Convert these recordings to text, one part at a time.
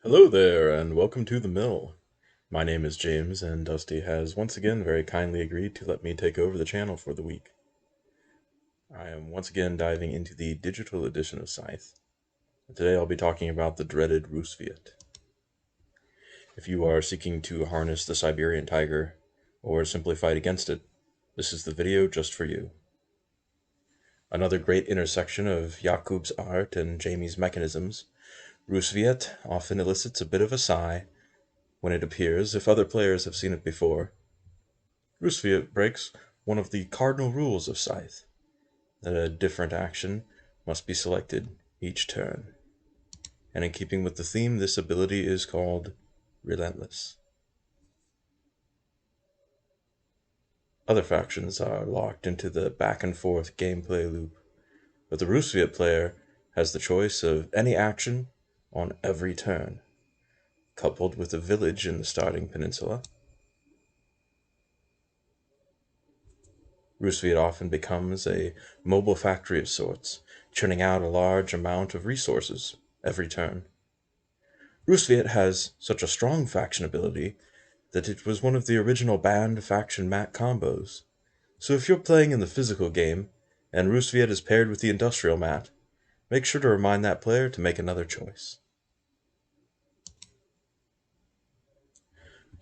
Hello there, and welcome to the mill. My name is James, and Dusty has once again very kindly agreed to let me take over the channel for the week. I am once again diving into the digital edition of Scythe. Today I'll be talking about the dreaded Rusviet. If you are seeking to harness the Siberian tiger, or simply fight against it, this is the video just for you. Another great intersection of Jakub's art and Jamie's mechanisms, Rusviet often elicits a bit of a sigh when it appears if other players have seen it before. Rusviet breaks one of the cardinal rules of Scythe, that a different action must be selected each turn. And in keeping with the theme, this ability is called Relentless. Other factions are locked into the back and forth gameplay loop, but the Rusviet player has the choice of any action on every turn, coupled with a village in the starting peninsula. Rusviet often becomes a mobile factory of sorts, churning out a large amount of resources every turn. Rusviet has such a strong faction ability that it was one of the original banned faction mat combos. So if you're playing in the physical game, and Rusviet is paired with the industrial mat, make sure to remind that player to make another choice.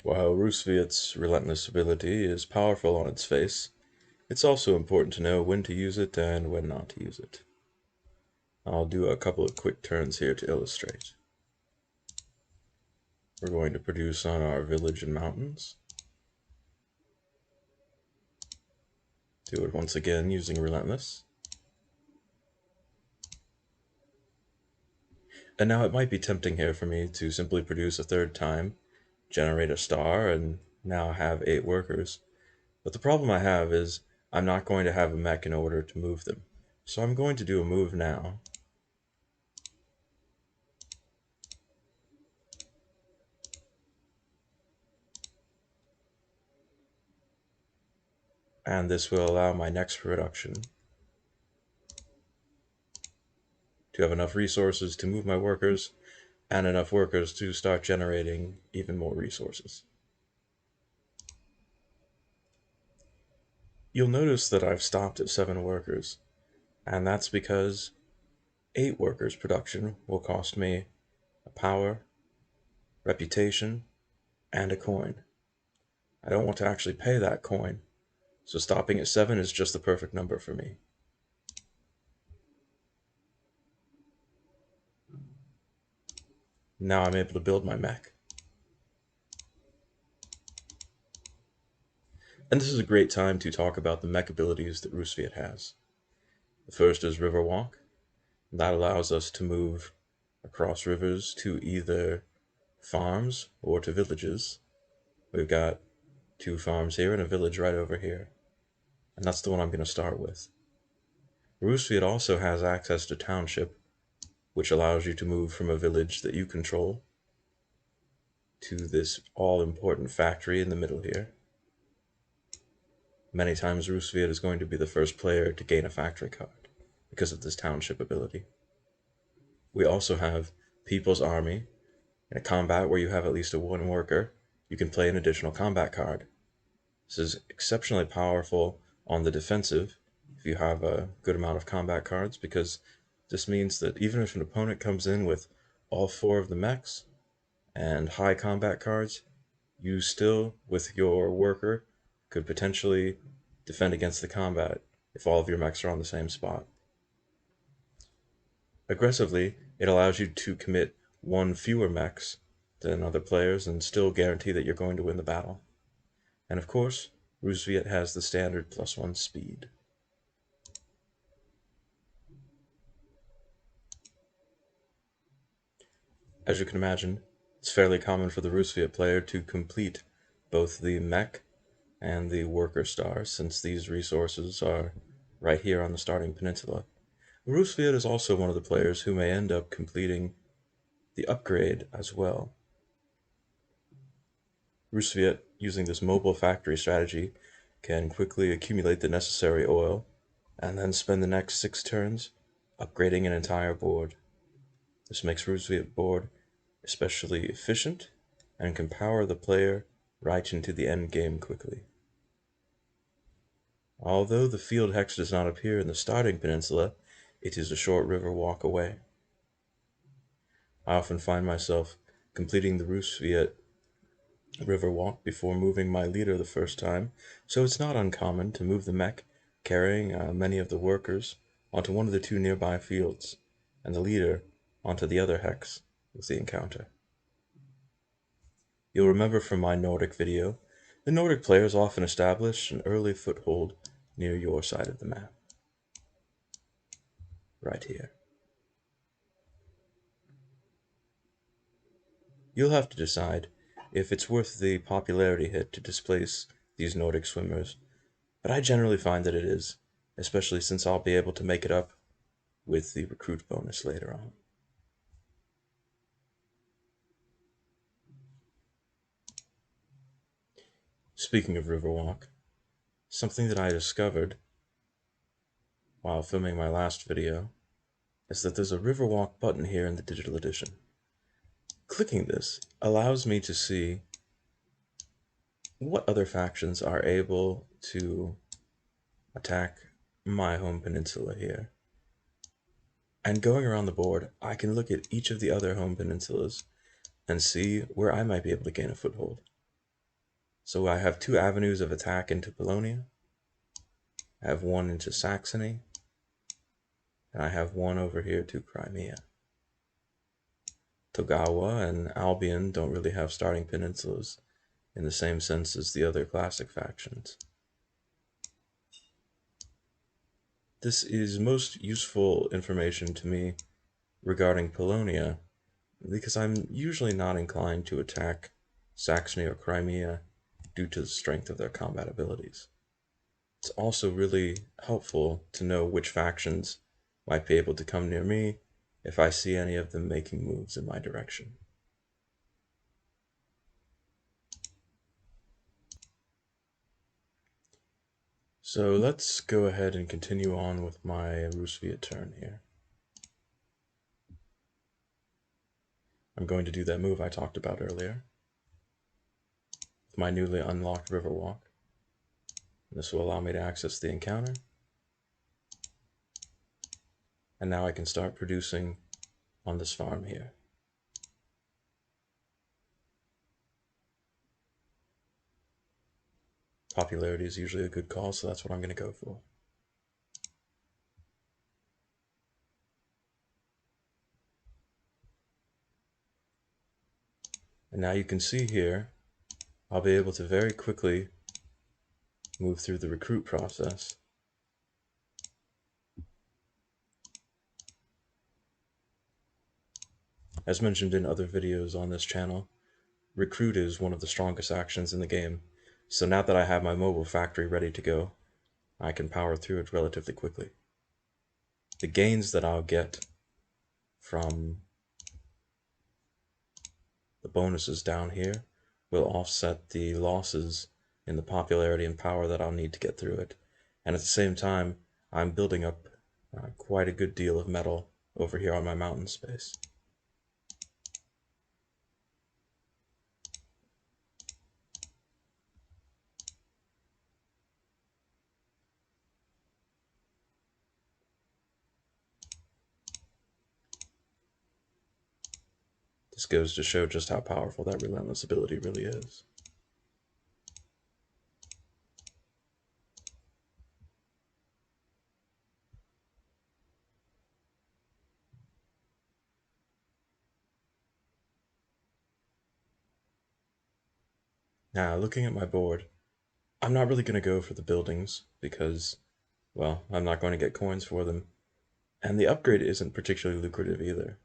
While Rusviet's relentless ability is powerful on its face, it's also important to know when to use it and when not to use it. I'll do a couple of quick turns here to illustrate. We're going to produce on our village and mountains. Do it once again using Relentless. And now it might be tempting here for me to simply produce a third time, generate a star, and now have 8 workers. But the problem I have is I'm not going to have a mech in order to move them. So I'm going to do a move now. And this will allow my next production to have enough resources to move my workers, and enough workers to start generating even more resources. You'll notice that I've stopped at 7 workers, and that's because 8 workers production will cost me a power, reputation, and a coin. I don't want to actually pay that coin, so stopping at 7 is just the perfect number for me. Now I'm able to build my mech. And this is a great time to talk about the mech abilities that Rusviet has. The first is River Walk. That allows us to move across rivers to either farms or to villages. We've got 2 farms here and a village right over here, and that's the one I'm going to start with. Rusviet also has access to Township, which allows you to move from a village that you control to this all-important factory in the middle here. Many times Rusviet is going to be the first player to gain a factory card because of this Township ability. We also have People's Army. In a combat where you have at least a 1 worker, you can play an additional combat card. This is exceptionally powerful on the defensive if you have a good amount of combat cards, because this means that even if an opponent comes in with all 4 of the mechs and high combat cards, you still, with your worker, could potentially defend against the combat if all of your mechs are on the same spot. Aggressively, it allows you to commit 1 fewer mechs than other players and still guarantee that you're going to win the battle. And of course, Rusviet has the standard +1 speed. As you can imagine, it's fairly common for the Rusviet player to complete both the mech and the worker star, since these resources are right here on the starting peninsula. Rusviet is also one of the players who may end up completing the upgrade as well. Rusviet, using this mobile factory strategy, can quickly accumulate the necessary oil, and then spend the next 6 turns upgrading an entire board. This makes Rusviet board especially efficient, and can power the player right into the end game quickly. Although the field hex does not appear in the starting peninsula, it is a short river walk away. I often find myself completing the Rusviet river walk before moving my leader the first time, so it's not uncommon to move the mech carrying many of the workers onto one of the two nearby fields, and the leader onto the other hex with the encounter. You'll remember from my Nordic video, the Nordic players often establish an early foothold near your side of the map. Right here. You'll have to decide if it's worth the popularity hit to displace these Nordic swimmers, but I generally find that it is, especially since I'll be able to make it up with the recruit bonus later on. Speaking of Riverwalk, something that I discovered while filming my last video is that there's a Riverwalk button here in the digital edition. Clicking this allows me to see what other factions are able to attack my home peninsula here. And going around the board, I can look at each of the other home peninsulas and see where I might be able to gain a foothold. So I have two avenues of attack into Polonia, I have one into Saxony, and I have one over here to Crimea. Togawa and Albion don't really have starting peninsulas in the same sense as the other classic factions. This is most useful information to me regarding Polonia, because I'm usually not inclined to attack Saxony or Crimea due to the strength of their combat abilities. It's also really helpful to know which factions might be able to come near me if I see any of them making moves in my direction. So let's go ahead and continue on with my Rusviet turn here. I'm going to do that move I talked about earlier with my newly unlocked Riverwalk. This will allow me to access the encounter. And now I can start producing on this farm here. Popularity is usually a good call, so that's what I'm going to go for. And now you can see here, I'll be able to very quickly move through the recruit process. As mentioned in other videos on this channel, recruit is one of the strongest actions in the game, so now that I have my mobile factory ready to go, I can power through it relatively quickly. The gains that I'll get from the bonuses down here will offset the losses in the popularity and power that I'll need to get through it. And at the same time, I'm building up quite a good deal of metal over here on my mountain space. This goes to show just how powerful that relentless ability really is. Now, looking at my board, I'm not really going to go for the buildings because, well, I'm not going to get coins for them, and the upgrade isn't particularly lucrative either.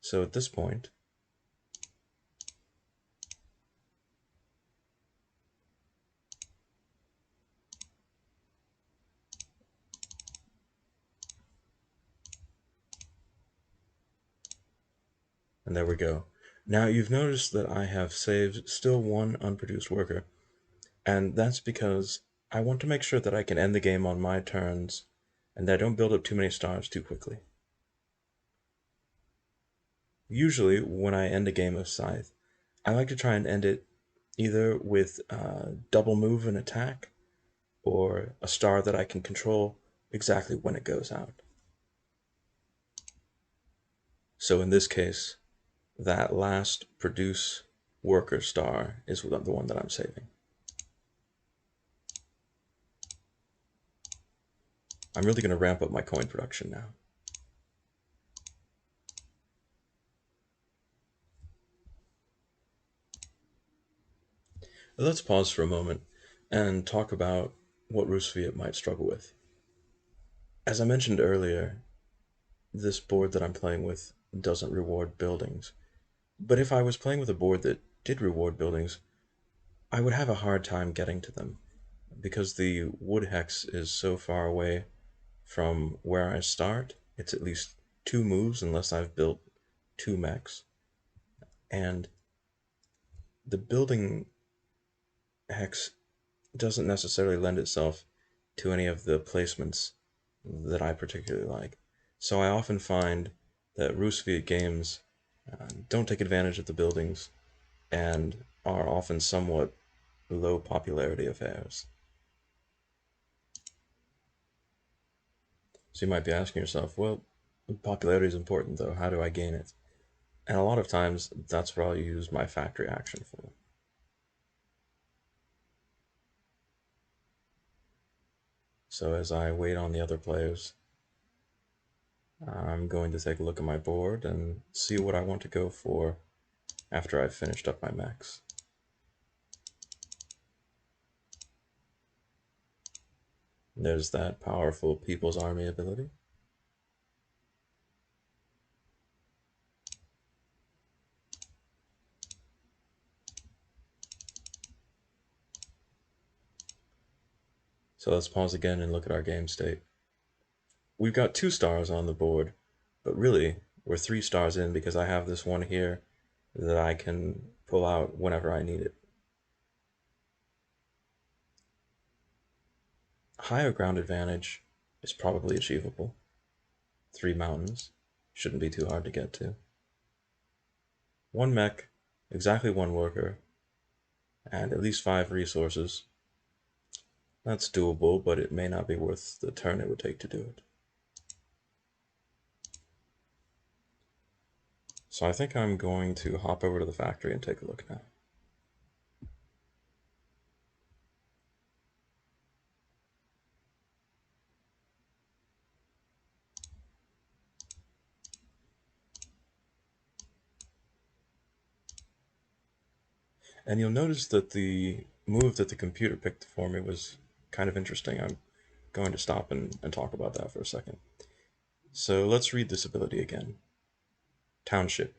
So at this point, and there we go. Now you've noticed that I have saved still one unproduced worker, and that's because I want to make sure that I can end the game on my turns and that I don't build up too many stars too quickly. Usually, when I end a game of Scythe, I like to try and end it either with double move and attack, or a star that I can control exactly when it goes out. So in this case, that last produce worker star is the one that I'm saving. I'm really going to ramp up my coin production now. Let's pause for a moment and talk about what Rusviet might struggle with. As I mentioned earlier, this board that I'm playing with doesn't reward buildings. But if I was playing with a board that did reward buildings, I would have a hard time getting to them, because the wood hex is so far away from where I start. It's at least 2 moves unless I've built 2 mechs. And the building hex doesn't necessarily lend itself to any of the placements that I particularly like. So I often find that Rusviet games don't take advantage of the buildings and are often somewhat low popularity affairs. So you might be asking yourself, well, popularity is important though, how do I gain it? And a lot of times that's what I'll use my factory action for. So as I wait on the other players, I'm going to take a look at my board and see what I want to go for after I've finished up my mechs. There's that powerful People's Army ability. So let's pause again and look at our game state. We've got 2 stars on the board, but really we're 3 stars in because I have this one here that I can pull out whenever I need it. Higher ground advantage is probably achievable. 3 mountains shouldn't be too hard to get to. 1 mech, exactly 1 worker, and at least 5 resources. That's doable, but it may not be worth the turn it would take to do it. So I think I'm going to hop over to the factory and take a look now. And you'll notice that the move that the computer picked for me was kind of interesting. I'm going to stop and talk about that for a second. So let's read this ability again. Township.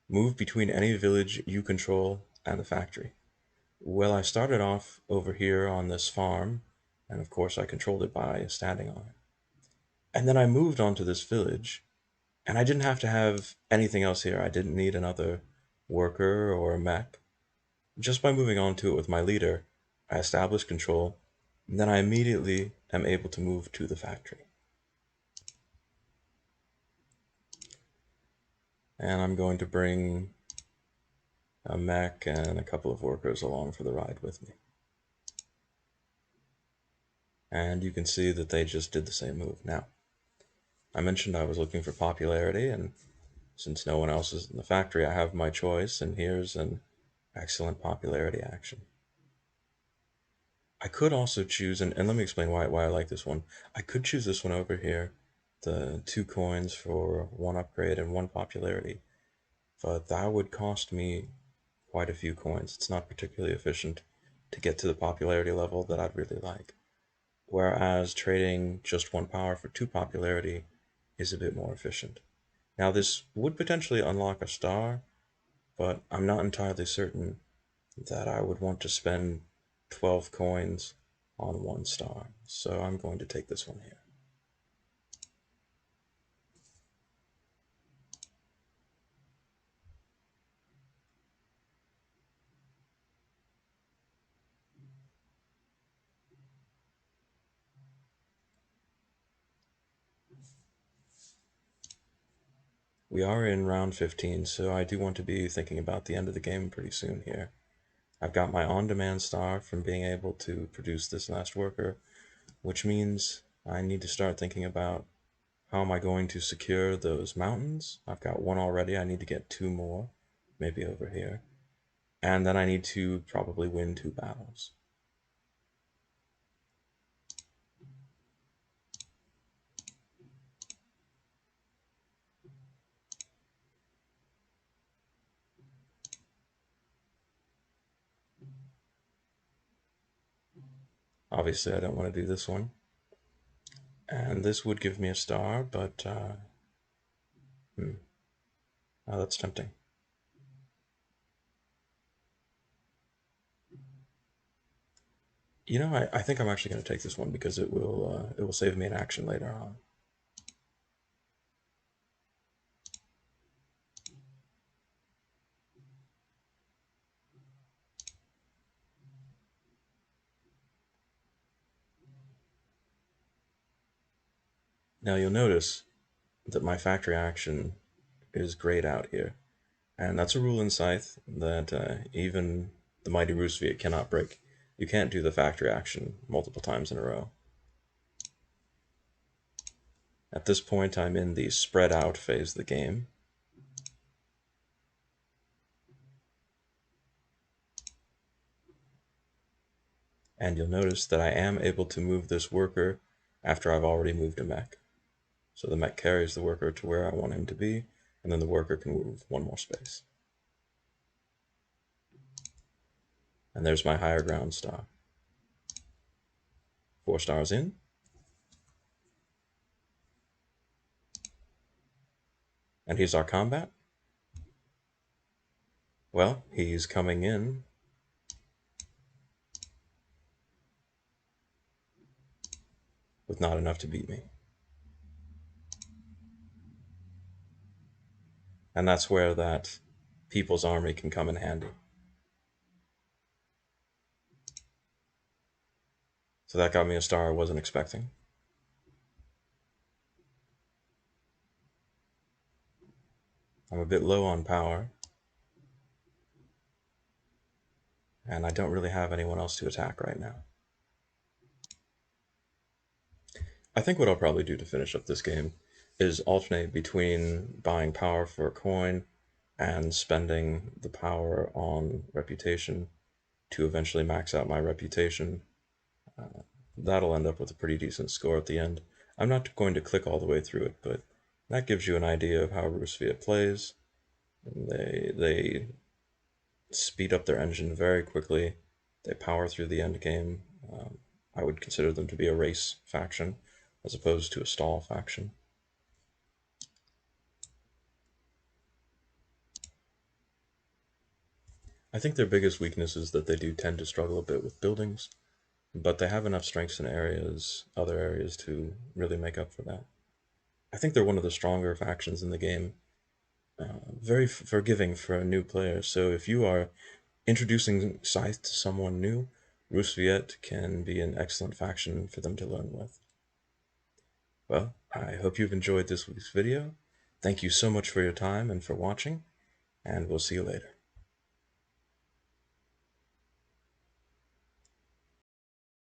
Move between any village you control and the factory. Well, I started off over here on this farm, and of course I controlled it by standing on it. And then I moved on to this village, and I didn't have to have anything else here. I didn't need another worker or a mech. Just by moving on to it with my leader, I established control, and then I immediately am able to move to the factory. And I'm going to bring a mech and a couple of workers along for the ride with me. And you can see that they just did the same move. Now, I mentioned I was looking for popularity, and since no one else is in the factory, I have my choice, and here's an excellent popularity action. I could also choose, and let me explain why I like this one. I could choose this one over here, the 2 coins for 1 upgrade and 1 popularity, but that would cost me quite a few coins. It's not particularly efficient to get to the popularity level that I'd really like. Whereas trading just 1 power for 2 popularity is a bit more efficient. Now this would potentially unlock a star, but I'm not entirely certain that I would want to spend 12 coins on 1 star, so I'm going to take this one here. We are in round 15, so I do want to be thinking about the end of the game pretty soon here. I've got my on-demand star from being able to produce this last worker, which means I need to start thinking about how am I going to secure those mountains. I've got one already, I need to get two more, maybe over here. And then I need to probably win 2 battles. Obviously, I don't want to do this one. And this would give me a star, but oh, that's tempting. You know, I think I'm actually going to take this one because it will save me an action later on. Now you'll notice that my factory action is grayed out here, and that's a rule in Scythe that even the mighty Rusviet cannot break. You can't do the factory action multiple times in a row. At this point, I'm in the spread out phase of the game. And you'll notice that I am able to move this worker after I've already moved a mech. So the mech carries the worker to where I want him to be, and then the worker can move one more space. And there's my higher ground star. 4 stars in. And here's our combat. Well, he's coming in with not enough to beat me. And that's where that people's army can come in handy. So that got me a star I wasn't expecting. I'm a bit low on power, and I don't really have anyone else to attack right now. I think what I'll probably do to finish up this game is alternate between buying power for a coin and spending the power on reputation to eventually max out my reputation. That'll end up with a pretty decent score at the end. I'm not going to click all the way through it, but that gives you an idea of how Rusviet plays. They speed up their engine very quickly. They power through the end game. I would consider them to be a race faction as opposed to a stall faction. I think their biggest weakness is that they do tend to struggle a bit with buildings, but they have enough strengths in other areas to really make up for that. I think they're one of the stronger factions in the game. Very forgiving for a new player, so if you are introducing Scythe to someone new, Rusviet can be an excellent faction for them to learn with. Well, I hope you've enjoyed this week's video. Thank you so much for your time and for watching, and we'll see you later.